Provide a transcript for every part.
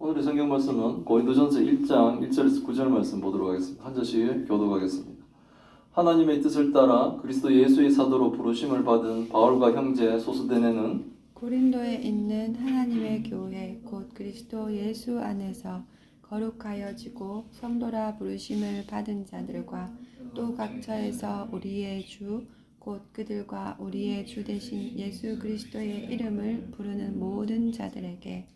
오늘의 성경 말씀은 고린도전서 1장 1절에서 9절 말씀 보도록 하겠습니다. 한 절씩 교독하겠습니다. 하나님의 뜻을 따라 그리스도 예수의 사도로 부르심을 받은 바울과 형제 소스데네는 고린도에 있는 하나님의 교회 곧 그리스도 예수 안에서 거룩하여지고 성도라 부르심을 받은 자들과 또 각처에서 우리의 주 곧 그들과 우리의 주 되신 예수 그리스도의 이름을 부르는 모든 자들에게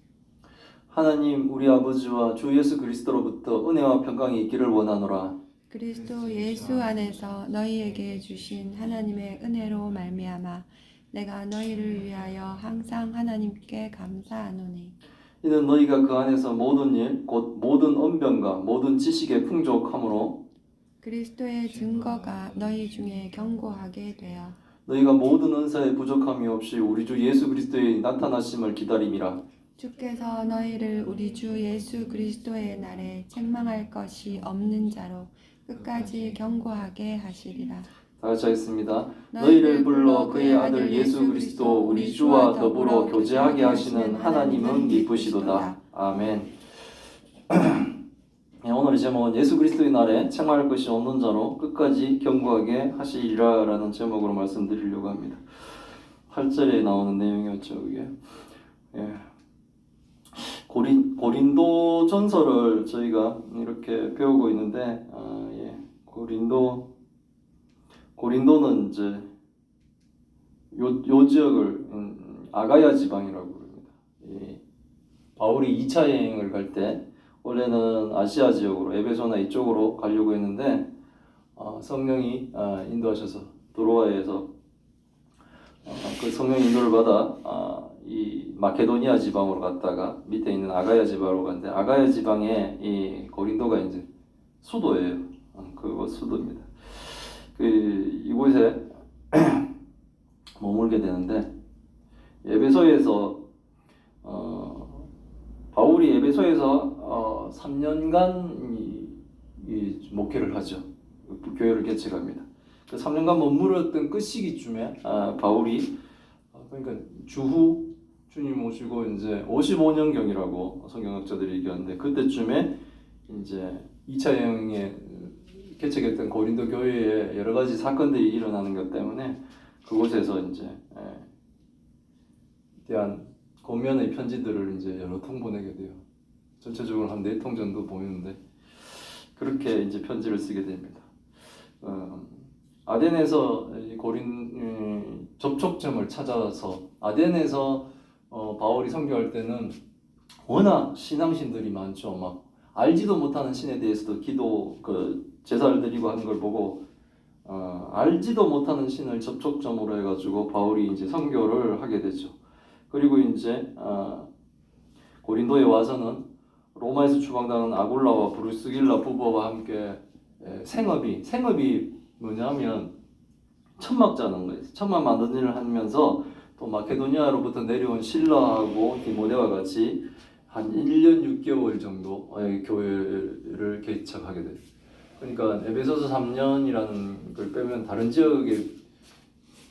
하나님 우리 아버지와 주 예수 그리스도로부터 은혜와 평강이 있기를 원하노라. 그리스도 예수 안에서 너희에게 주신 하나님의 은혜로 말미암아 내가 너희를 위하여 항상 하나님께 감사하노니 이는 너희가 그 안에서 모든 일 곧 모든 언변과 모든 지식에 풍족함으로 그리스도의 증거가 너희 중에 견고하게 되어 너희가 모든 은사에 부족함이 없이 우리 주 예수 그리스도의 나타나심을 기다림이라. 주께서 너희를 우리 주 예수 그리스도의 날에 책망할 것이 없는 자로 끝까지 견고하게 하시리라. 다 같이 하겠습니다. 너희를 불러 그의 아들 예수 그리스도 우리 주와 더불어 교제하게 하시는 하나님은 미쁘시도다. 아멘. 오늘의 제목은 예수 그리스도의 날에 책망할 것이 없는 자로 끝까지 견고하게 하시리라 라는 제목으로 말씀드리려고 합니다. 8절에 나오는 내용이었죠. 그게 고린도 전서를 저희가 이렇게 배우고 있는데 고린도는 이제 요 지역을 아가야 지방이라고 부릅니다. 바울이 2차 여행을 갈 때 원래는 아시아 지역으로 에베소나 이쪽으로 가려고 했는데 성령이 인도하셔서 도로아에서 그 성령 인도를 받아 이 마케도니아 지방으로 갔다가 밑에 있는 아가야 지방으로 갔는데 아가야 지방에 이 고린도가 이제 수도예요. 그거 수도입니다. 이곳에 머물게 되는데 에베소에서 바울이 에베소에서 3년간 이 목회를 하죠. 교회를 개척합니다. 그 3년간 머물렀던 그 시기쯤에 바울이 그러니까 주후 주님 모시고 이제 55년경이라고 성경학자들이 얘기하는데 그때쯤에 이제 2차 여행에 개척했던 고린도 교회에 여러 가지 사건들이 일어나는 것 때문에 그곳에서 이제 대한 권면의 편지들을 이제 여러 통 보내게 돼요. 전체적으로 한 4통 정도 보이는데 그렇게 이제 편지를 쓰게 됩니다. 아덴에서 접촉점을 찾아서 아덴에서 바울이 선교할 때는 워낙 신앙신들이 많죠. 막 알지도 못하는 신에 대해서도 제사를 드리고 하는 걸 보고 알지도 못하는 신을 접촉점으로 해가지고 바울이 이제 선교를 하게 되죠. 그리고 이제 고린도에 와서는 로마에서 추방당한 아굴라와 브루스길라 부부와 함께 생업이 뭐냐면 천막 짜는 거예요. 천막 만드는 일을 하면서 또 마케도니아로부터 내려온 실라하고 디모데와 같이 한 1년 6개월 정도 교회를 개척하게 돼요. 그러니까 에베소서 3년이라는 걸 빼면 다른 지역에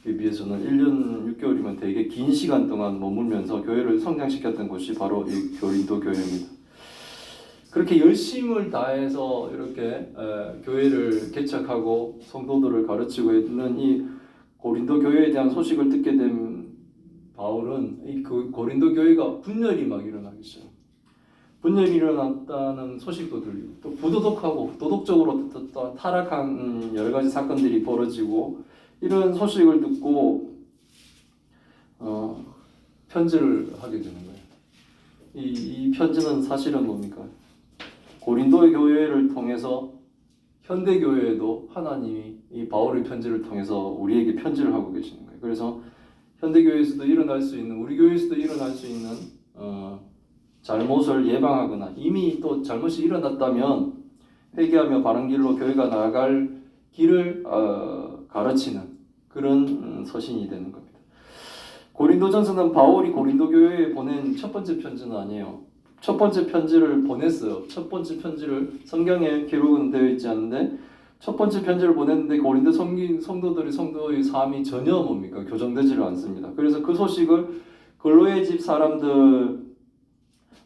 비해서는 1년 6개월이면 되게 긴 시간 동안 머물면서 교회를 성장시켰던 곳이 바로 이 고린도 교회입니다. 그렇게 열심을 다해서 이렇게 교회를 개척하고 성도들을 가르치고 있는 이 고린도 교회에 대한 소식을 듣게 된 바울은 그 고린도 교회가 분열이 막 일어나기 시작합니다. 분열이 일어났다는 소식도 들리고 또 부도덕하고 도덕적으로 타락한 여러 가지 사건들이 벌어지고 이런 소식을 듣고 편지를 하게 되는 거예요. 이 편지는 사실은 뭡니까? 고린도의 교회를 통해서 현대 교회에도 하나님이 이 바울의 편지를 통해서 우리에게 편지를 하고 계시는 거예요. 그래서 현대 교회에서도 일어날 수 있는 우리 교회에서도 일어날 수 있는 잘못을 예방하거나 이미 또 잘못이 일어났다면 회개하며 바른 길로 교회가 나아갈 길을 가르치는 그런 서신이 되는 겁니다. 고린도전서는 바울이 고린도 교회에 보낸 첫 번째 편지는 아니에요. 첫 번째 편지를 보냈어요. 첫 번째 편지를 성경에 기록은 되어 있지 않는데 첫 번째 편지를 보냈는데 고린도 성도의 삶이 전혀 교정되지를 않습니다. 그래서 그 소식을 글로의 집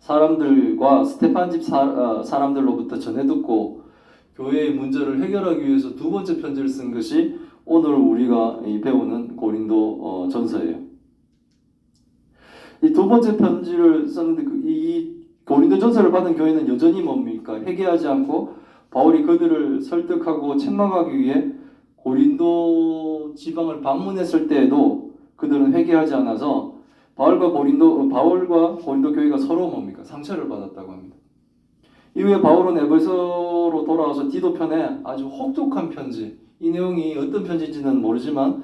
사람들과 스테판 집 사람들로부터 전해 듣고 교회의 문제를 해결하기 위해서 두 번째 편지를 쓴 것이 오늘 우리가 배우는 고린도 전서예요. 이 두 번째 편지를 썼는데 이 고린도 전서를 받은 교회는 여전히 뭡니까? 회개하지 않고 바울이 그들을 설득하고 책망하기 위해 고린도 지방을 방문했을 때에도 그들은 회개하지 않아서 바울과 고린도 교회가 서로 뭡니까? 상처를 받았다고 합니다. 이후에 바울은 에베소로 돌아와서 디도편에 아주 혹독한 편지, 이 내용이 어떤 편지인지는 모르지만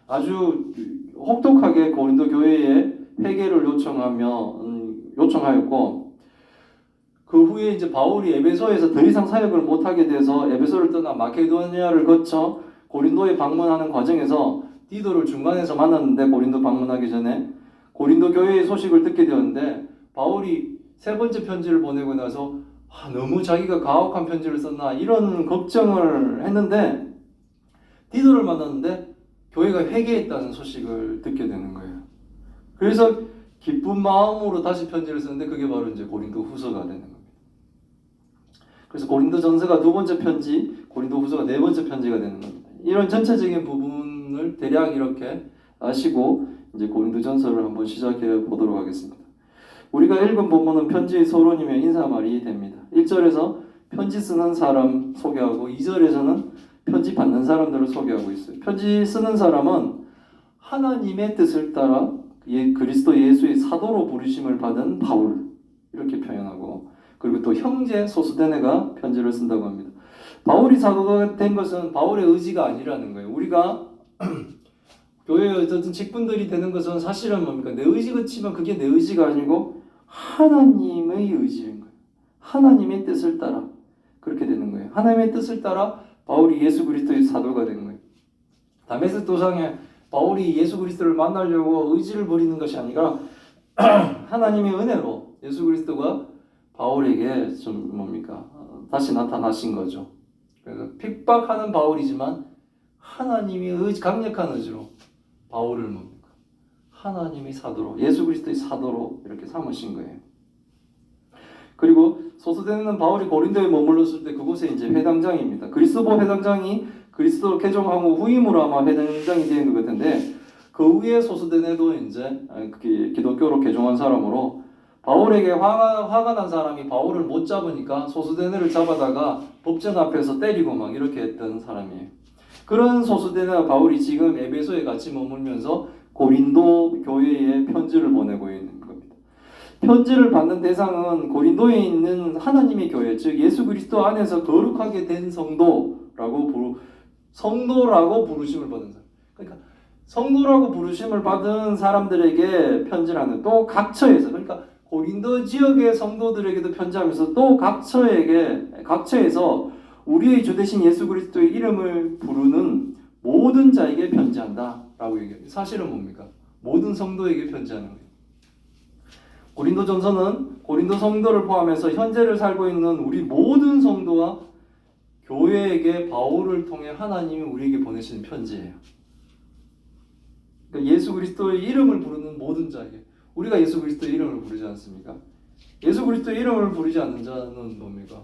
아주 혹독하게 고린도 교회에 회개를 요청하였고, 그 후에 이제 바울이 에베소에서 더 이상 사역을 못하게 돼서 에베소를 떠나 마케도니아를 거쳐 고린도에 방문하는 과정에서 디도를 중간에서 만났는데, 고린도 방문하기 전에 고린도 교회의 소식을 듣게 되었는데, 바울이 세 번째 편지를 보내고 나서 너무 자기가 가혹한 편지를 썼나 이런 걱정을 했는데, 디도를 만났는데 교회가 회개했다는 소식을 듣게 되는 거예요. 그래서 기쁜 마음으로 다시 편지를 썼는데 그게 바로 이제 고린도 후서가 되는 겁니다. 그래서 고린도 전서가 두 번째 편지, 고린도 후서가 네 번째 편지가 되는 겁니다. 이런 전체적인 부분을 대략 이렇게 아시고 이제 고린도 전서를 한번 시작해 보도록 하겠습니다. 우리가 읽은 본문은 편지의 서론이며 인사말이 됩니다. 1절에서 편지 쓰는 사람 소개하고 2절에서는 편지 받는 사람들을 소개하고 있어요. 편지 쓰는 사람은 하나님의 뜻을 따라 그리스도 예수의 사도로 부르심을 받은 바울, 이렇게 표현하고, 그리고 또 형제 소스데네가 편지를 쓴다고 합니다. 바울이 사도가 된 것은 바울의 의지가 아니라는 거예요. 우리가 교회에 어떤 직분들이 되는 것은 사실은 뭡니까? 내 의지 같지만 그게 내 의지가 아니고 하나님의 의지인 거예요. 하나님의 뜻을 따라 그렇게 되는 거예요. 하나님의 뜻을 따라 바울이 예수 그리스도의 사도가 된 거예요. 다메섹 도상에 바울이 예수 그리스도를 만나려고 의지를 부리는 것이 아니라 하나님의 은혜로 예수 그리스도가 바울에게 좀 다시 나타나신 거죠. 그래서 핍박하는 바울이지만 하나님이 강력한 의지로 바울을 하나님의 사도로, 예수 그리스도의 사도로 이렇게 삼으신 거예요. 그리고 소스데네는 바울이 고린도에 머물렀을 때 그곳에 이제 회당장입니다. 그리스도 회당장이 그리스도를 개종한 후 후임으로 아마 회당장이 된 것 같은데, 그 후에 소스데네도 이제 기독교로 개종한 사람으로 바울에게 화가 난 사람이 바울을 못 잡으니까 소스데네를 잡아다가 법정 앞에서 때리고 막 이렇게 했던 사람이에요. 그런 소스데네와 바울이 지금 에베소에 같이 머물면서 고린도 교회에 편지를 보내고 있는 겁니다. 편지를 받는 대상은 고린도에 있는 하나님의 교회, 즉 예수 그리스도 안에서 거룩하게 된 성도라고 부르심을 받은 사람. 그러니까 성도라고 부르심을 받은 사람들에게 편지를 하는, 또 각처에서, 그러니까 고린도 지역의 성도들에게도 편지하면서 또 각처에서 우리의 주 되신 예수 그리스도의 이름을 부르는 모든 자에게 편지한다라고 얘기해요. 사실은 뭡니까? 모든 성도에게 편지하는 거예요. 고린도전서는 고린도 성도를 포함해서 현재를 살고 있는 우리 모든 성도와 교회에게 바울을 통해 하나님이 우리에게 보내시는 편지예요. 그러니까 예수 그리스도의 이름을 부르는 모든 자에게, 우리가 예수 그리스도의 이름을 부르지 않습니까? 예수 그리스도의 이름을 부르지 않는 자는 뭡니까?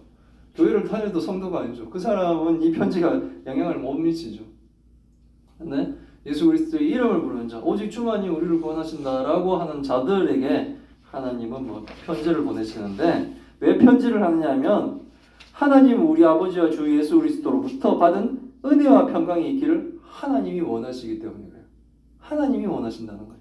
교회를 다녀도 성도가 아니죠. 그 사람은 이 편지가 영향을 못 미치죠. 근데 예수 그리스도의 이름을 부르는 자, 오직 주만이 우리를 구원하신다라고 하는 자들에게 하나님은 편지를 보내시는데, 왜 편지를 하느냐면 하나님은 우리 아버지와 주 예수 그리스도로부터 받은 은혜와 평강이 있기를 하나님이 원하시기 때문에 그래요. 하나님이 원하신다는 거예요.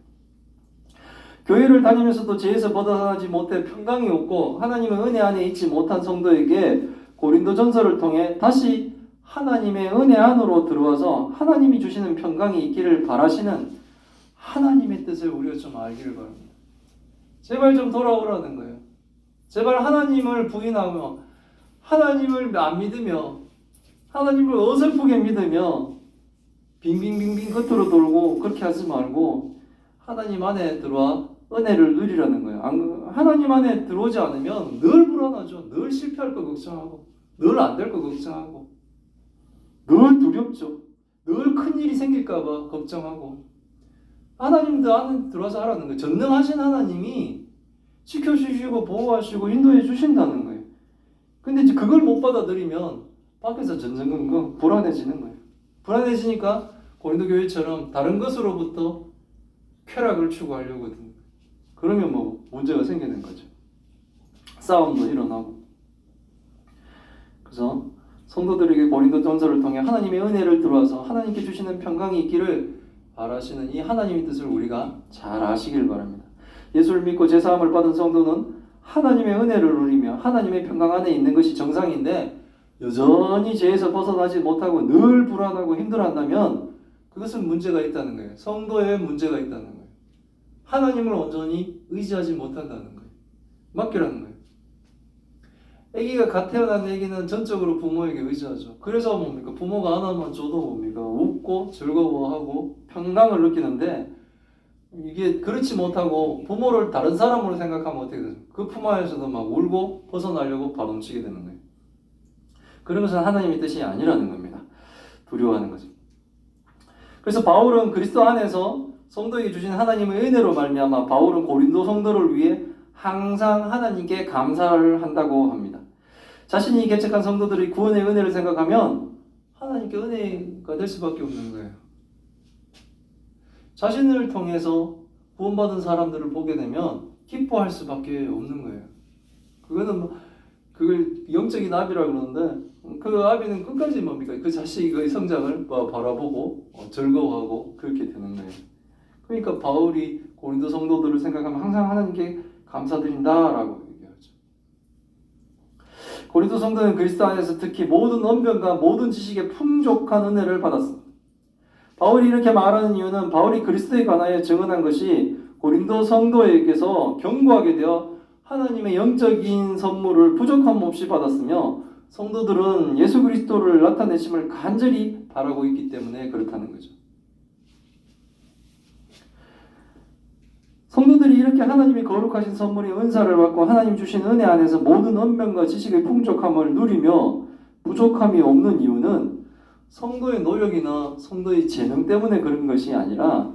교회를 다니면서도 죄에서 벗어나지 못해 평강이 없고 하나님의 은혜 안에 있지 못한 성도에게 고린도전서를 통해 다시 하나님의 은혜 안으로 들어와서 하나님이 주시는 평강이 있기를 바라시는 하나님의 뜻을 우리가 좀 알기를 바랍니다. 제발 좀 돌아오라는 거예요. 제발 하나님을 부인하며 하나님을 안 믿으며 하나님을 어설프게 믿으며 빙빙빙빙 겉으로 돌고 그렇게 하지 말고 하나님 안에 들어와 은혜를 누리라는 거예요. 하나님 안에 들어오지 않으면 늘 불안하죠. 늘 실패할 거 걱정하고 늘 안 될 거 걱정하고 늘 두렵죠. 늘 큰일이 생길까 봐 걱정하고, 하나님도 안에 들어와서 하라는 거예요. 전능하신 하나님이 지켜주시고 보호하시고 인도해 주신다는 거예요. 근데 이제 그걸 못 받아들이면 밖에서 전전긍긍 불안해지는 거예요. 불안해지니까 고린도 교회처럼 다른 것으로부터 쾌락을 추구하려고 하거든요. 그러면 뭐 문제가 생기는 거죠. 싸움도 일어나고. 그래서 성도들에게 고린도 전서를 통해 하나님의 은혜를 들어와서 하나님께 주시는 평강이 있기를 바라시는 이 하나님의 뜻을 우리가 잘 아시길 바랍니다. 예수를 믿고 제사함을 받은 성도는 하나님의 은혜를 누리며 하나님의 평강 안에 있는 것이 정상인데 여전히 죄에서 벗어나지 못하고 늘 불안하고 힘들어한다면 그것은 문제가 있다는 거예요. 성도에 문제가 있다는 거예요. 하나님을 온전히 의지하지 못한다는 거예요. 맡기라는 거예요. 아기가 갓 태어난 아기는 전적으로 부모에게 의지하죠. 그래서 뭡니까? 부모가 하나만 줘도 뭡니까? 웃고 즐거워하고 평강을 느끼는데 이게 그렇지 못하고 부모를 다른 사람으로 생각하면 어떻게 되죠? 그 품 안에서도 막 울고 벗어나려고 발움치게 되는 거예요. 그런 것은 하나님의 뜻이 아니라는 겁니다. 두려워하는 거죠. 그래서 바울은 그리스도 안에서 성도에게 주신 하나님의 은혜로 말미암아 바울은 고린도 성도를 위해 항상 하나님께 감사를 한다고 합니다. 자신이 개척한 성도들의 구원의 은혜를 생각하면 하나님께 은혜가 될 수밖에 없는 거예요. 자신을 통해서 구원받은 사람들을 보게 되면 기뻐할 수밖에 없는 거예요. 그거는 그걸 영적인 아비라 그러는데 그 아비는 끝까지 뭡니까? 그 자식의 성장을 바라보고 즐거워하고 그렇게 되는 거예요. 그러니까 바울이 고린도 성도들을 생각하면 항상 하나님께 감사드린다라고 얘기하죠. 고린도 성도는 그리스도 안에서 특히 모든 언변과 모든 지식에 풍족한 은혜를 받았습니다. 바울이 이렇게 말하는 이유는 바울이 그리스도에 관하여 증언한 것이 고린도 성도에게서 견고하게 되어 하나님의 영적인 선물을 부족함 없이 받았으며 성도들은 예수 그리스도를 나타내심을 간절히 바라고 있기 때문에 그렇다는 거죠. 성도들이 이렇게 하나님의 거룩하신 선물의 은사를 받고 하나님 주신 은혜 안에서 모든 언변과 지식의 풍족함을 누리며 부족함이 없는 이유는 성도의 노력이나 성도의 재능 때문에 그런 것이 아니라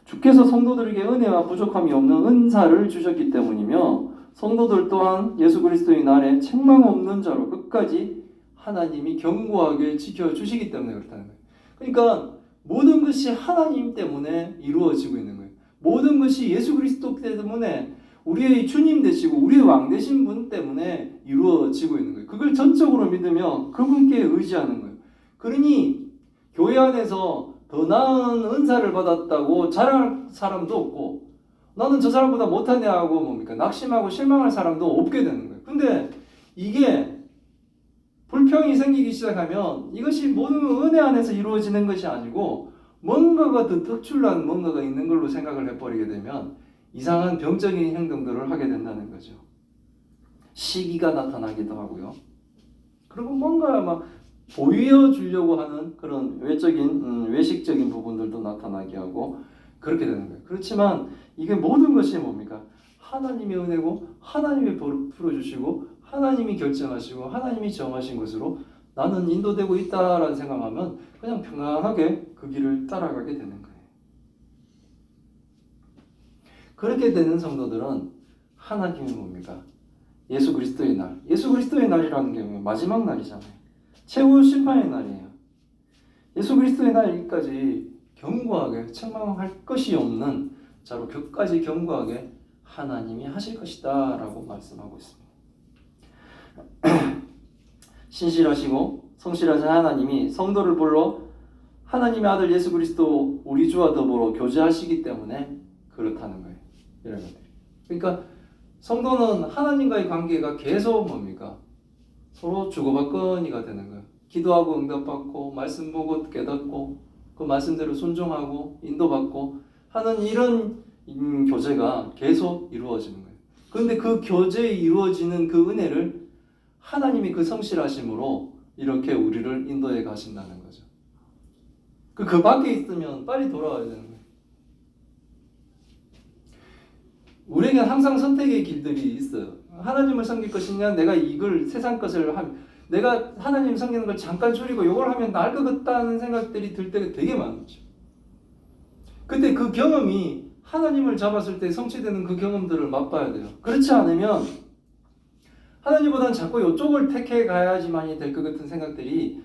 주께서 성도들에게 은혜와 부족함이 없는 은사를 주셨기 때문이며 성도들 또한 예수 그리스도의 날에 책망 없는 자로 끝까지 하나님이 견고하게 지켜주시기 때문에 그렇다는 거예요. 그러니까 모든 것이 하나님 때문에 이루어지고 있는 거예요. 모든 것이 예수 그리스도 때문에 우리의 주님 되시고 우리의 왕 되신 분 때문에 이루어지고 있는 거예요. 그걸 전적으로 믿으며 그분께 의지하는 거예요. 그러니 교회 안에서 더 나은 은사를 받았다고 자랑할 사람도 없고 나는 저 사람보다 못하네 하고 뭡니까? 낙심하고 실망할 사람도 없게 되는 거예요. 근데 이게 불평이 생기기 시작하면 이것이 모든 은혜 안에서 이루어지는 것이 아니고 뭔가가 더 특출난 뭔가가 있는 걸로 생각을 해버리게 되면 이상한 병적인 행동들을 하게 된다는 거죠. 시기가 나타나기도 하고요. 그리고 뭔가 막 보여주려고 하는 그런 외식적인 부분들도 나타나게 하고 그렇게 되는 거예요. 그렇지만 이게 모든 것이 뭡니까? 하나님의 은혜고 하나님이 풀어주시고 하나님이 결정하시고 하나님이 정하신 것으로 나는 인도되고 있다라는 생각하면 그냥 평안하게 그 길을 따라가게 되는 거예요. 그렇게 되는 성도들은 하나님이 뭡니까? 예수 그리스도의 날. 예수 그리스도의 날이라는 게 마지막 날이잖아요. 최후 심판의 날이에요. 예수 그리스도의 날까지 견고하게 책망할 것이 없는 자로 끝까지 견고하게 하나님이 하실 것이다 라고 말씀하고 있습니다. 신실하시고 성실하신 하나님이 성도를 불러 하나님의 아들 예수 그리스도 우리 주와 더불어 교제하시기 때문에 그렇다는 거예요. 이런 것들이. 그러니까 성도는 하나님과의 관계가 계속 뭡니까? 서로 주고받거니가 되는 거예요. 기도하고 응답받고 말씀 보고 깨닫고 그 말씀대로 순종하고 인도받고 하는 이런 교제가 계속 이루어지는 거예요. 그런데 그 교제에 이루어지는 그 은혜를 하나님이 그 성실하심으로 이렇게 우리를 인도해 가신다는 거죠. 그 밖에 있으면 빨리 돌아와야 되는 거예요. 우리에겐 항상 선택의 길들이 있어요. 하나님을 섬길 것이냐, 내가 이걸 세상 것을 하면, 내가 하나님 섬기는 걸 잠깐 줄이고 이걸 하면 나을 것 같다는 생각들이 들 때가 되게 많죠. 근데 그 경험이 하나님을 잡았을 때 성취되는 그 경험들을 맛봐야 돼요. 그렇지 않으면 하나님보다는 자꾸 이쪽을 택해 가야지만이 될 것 같은 생각들이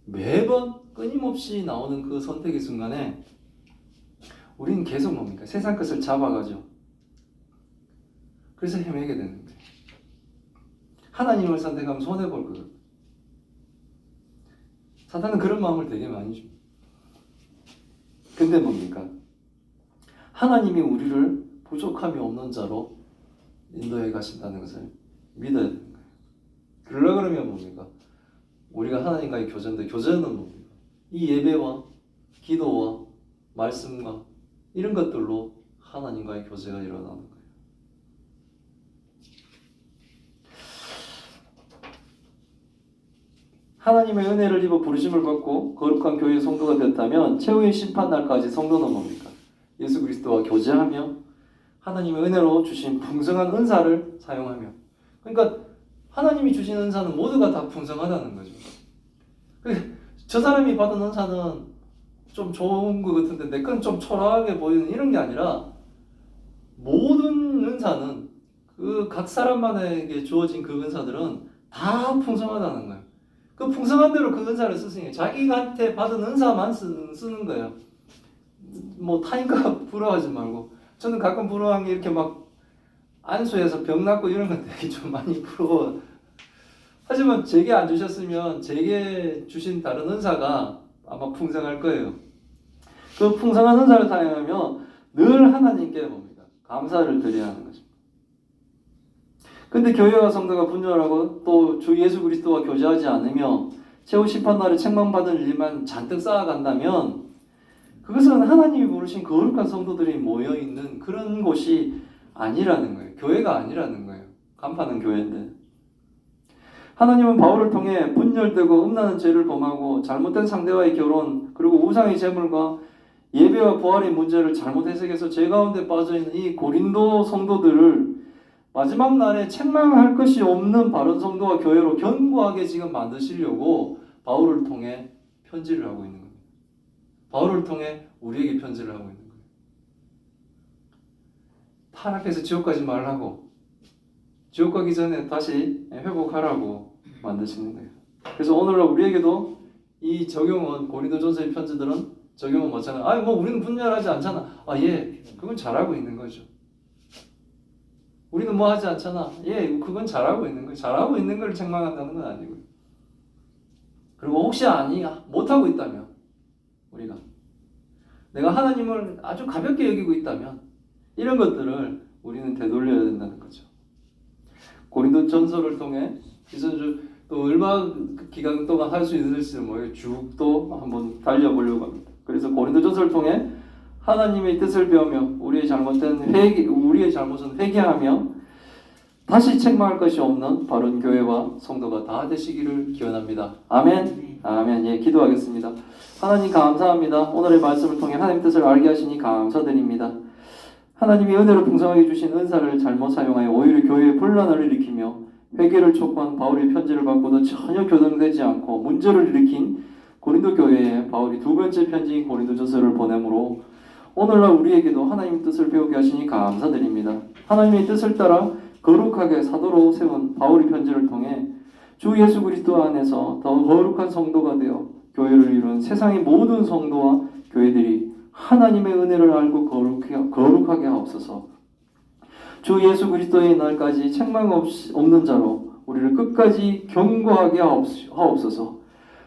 매번 끊임없이 나오는 그 선택의 순간에 우리는 계속 뭡니까? 세상 것을 잡아가죠. 그래서 헤매게 되는 거예요. 하나님을 선택하면 손해볼 것 같아요. 사탄은 그런 마음을 되게 많이 줍니다. 근데 뭡니까? 하나님이 우리를 부족함이 없는 자로 인도해 가신다는 것을 믿어야 되는 거예요. 그러려고 그러면 뭡니까? 우리가 하나님과의 교제인데 교제는 뭡니까? 이 예배와 기도와 말씀과 이런 것들로 하나님과의 교제가 일어나는 거예요. 하나님의 은혜를 입어 부르심을 받고 거룩한 교회의 성도가 됐다면 최후의 심판날까지 성도는 뭡니까? 예수 그리스도와 교제하며 하나님의 은혜로 주신 풍성한 은사를 사용하며, 그러니까 하나님이 주신 은사는 모두가 다 풍성하다는 거죠. 저 사람이 받은 은사는 좀 좋은 것 같은데 내 건 좀 초라하게 보이는 이런 게 아니라 모든 은사는 그 각 사람만에게 주어진 그 은사들은 다 풍성하다는 거예요. 그 풍성한 대로 그 은사를 쓰시니 자기한테 받은 은사만 쓰는 거예요. 뭐 타인과 부러워하지 말고. 저는 가끔 부러워한 게 이렇게 막 안수해서 병 낫고 이런 건 되게 좀 많이 부러워. 하지만 제게 안 주셨으면 제게 주신 다른 은사가 아마 풍성할 거예요. 그 풍성한 은사를 사용하며 늘 하나님께 뭡니까? 감사를 드려야 하는 것입니다. 근데 교회와 성도가 분열하고 또 주 예수 그리스도와 교제하지 않으며 최후 심판날에 책망받을 일만 잔뜩 쌓아간다면 그것은 하나님이 부르신 거룩한 성도들이 모여있는 그런 곳이 아니라는 거예요. 교회가 아니라는 거예요. 간파는 교회인데. 하나님은 바울을 통해 분열되고 음란한 죄를 범하고 잘못된 상대와의 결혼 그리고 우상의 제물과 예배와 부활의 문제를 잘못 해석해서 죄 가운데 빠져있는 이 고린도 성도들을 마지막 날에 책망할 것이 없는 바른 성도와 교회로 견고하게 지금 만드시려고 바울을 통해 편지를 하고 있는 겁니다. 바울을 통해 우리에게 편지를 하고 있는 거예요. 타락해서 지옥 가지 말라고, 지옥 가기 전에 다시 회복하라고 만드시는 거예요. 그래서 오늘날 우리에게도 이 적용은 고린도전서의 편지들은 적용은 마찬가지예요. 뭐 우리는 분열하지 않잖아. 그건 잘하고 있는 거죠. 우리는 뭐 하지 않잖아. 그건 잘하고 있는 거예요. 잘하고 있는 걸 책망한다는 건 아니고요. 그리고 혹시 못하고 있다면 우리가 내가 하나님을 아주 가볍게 여기고 있다면 이런 것들을 우리는 되돌려야 된다는 거죠. 고린도 전서를 통해 또 얼마 기간 동안 할 수 있을지 쭉도 한번 달려보려고 합니다. 그래서 고린도 전서를 통해 하나님의 뜻을 배우며 우리의 잘못은 회개하며 다시 책망할 것이 없는 바른 교회와 성도가 다 되시기를 기원합니다. 아멘. 아멘. 기도하겠습니다. 하나님 감사합니다. 오늘의 말씀을 통해 하나님 뜻을 알게 하시니 감사드립니다. 하나님이 은혜로 풍성하게 주신 은사를 잘못 사용하여 오히려 교회에 분란을 일으키며 회개를 촉구한 바울의 편지를 받고도 전혀 교정되지 않고 문제를 일으킨 고린도 교회에 바울이 두 번째 편지인 고린도전서를 보내므로 오늘날 우리에게도 하나님의 뜻을 배우게 하시니 감사드립니다. 하나님의 뜻을 따라 거룩하게 사도로 세운 바울의 편지를 통해 주 예수 그리스도 안에서 더 거룩한 성도가 되어 교회를 이룬 세상의 모든 성도와 교회들이 하나님의 은혜를 알고 거룩하게 하옵소서. 주 예수 그리스도의 날까지 책망 없는 자로 우리를 끝까지 견고하게 하옵소서.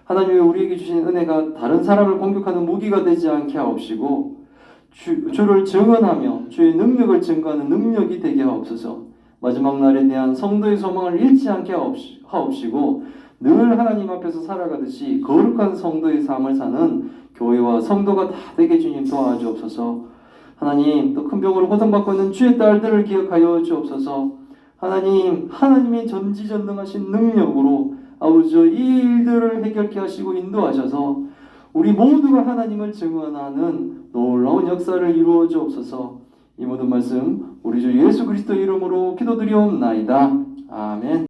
하나님이 우리에게 주신 은혜가 다른 사람을 공격하는 무기가 되지 않게 하옵시고 주를 증언하며 주의 능력을 증거하는 능력이 되게 하옵소서. 마지막 날에 대한 성도의 소망을 잃지 않게 하옵시고 늘 하나님 앞에서 살아가듯이 거룩한 성도의 삶을 사는 교회와 성도가 다 되게 주님 도와주옵소서. 하나님 또 큰 병으로 고통받고 있는 주의 딸들을 기억하여 주옵소서. 하나님의 전지전능하신 능력으로 아버지 이 일들을 해결케 하시고 인도하셔서 우리 모두가 하나님을 증언하는 놀라운 역사를 이루어 주옵소서. 이 모든 말씀 우리 주 예수 그리스도 이름으로 기도드리옵나이다. 아멘.